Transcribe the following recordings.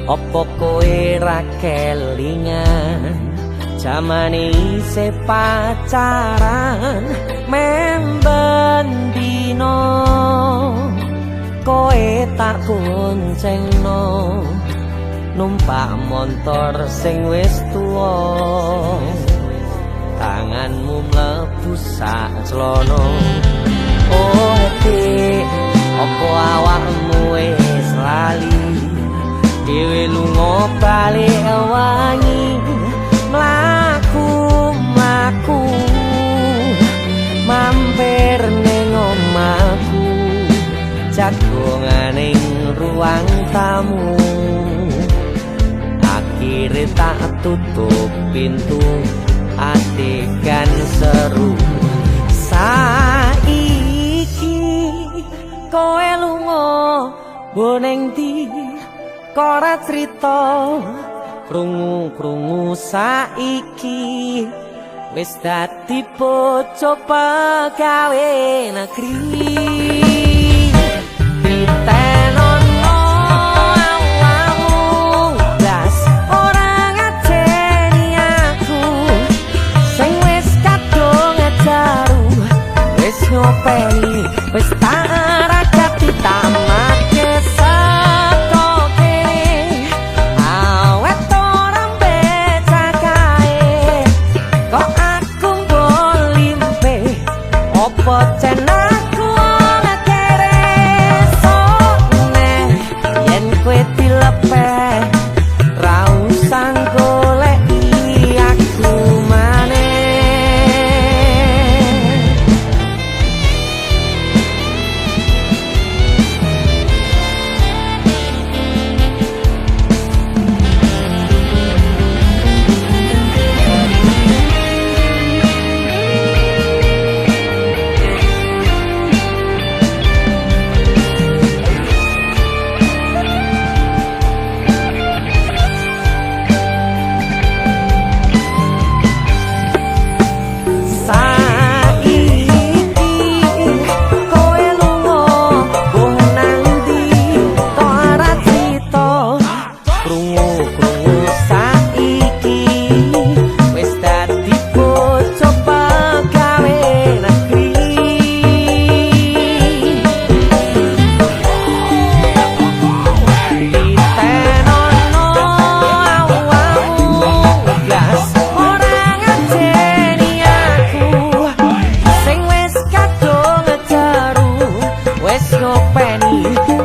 Opo kowe ra kelingan jamane isih pacaran memben dino kowe tak goncengno numpak motor sing wis tuwa tanganmu mlebu sak celono. Oh hati opo awakmu wis lali dhewe lunga balik wangi mlaku mampir ning omahku jagonganing ruang tamu akhire tak tutup pintu adegan seru saiki kowe lunga boning ndi ora crita krungu-krungu saiki wis dadi bojo pegawe negeri. Ditenono awakmu blas ora ngajeni aku sing wis kadung jaru wis ngopeni wis tak ragati tamake saka kene awet ora becakae kok aku bolimpe opo cenaku ngekere sone yen kowe dilepeh ra usah goleki aku maneh.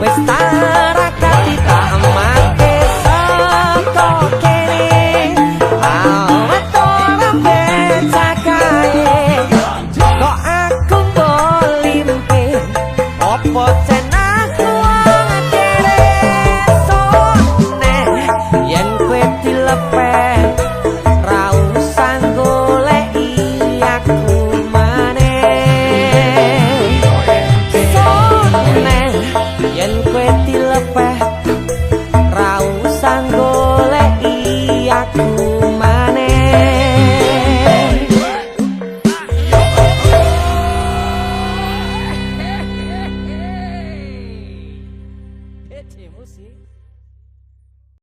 Wis tarakati tamake saka kene awet ora becakae kok aku bolimpe opo cenaku ngekere sone yen kowe dilepeh ra usah goleki aku maneh sone yen kowe dilepeh ra usah goleki aku maneh. Musik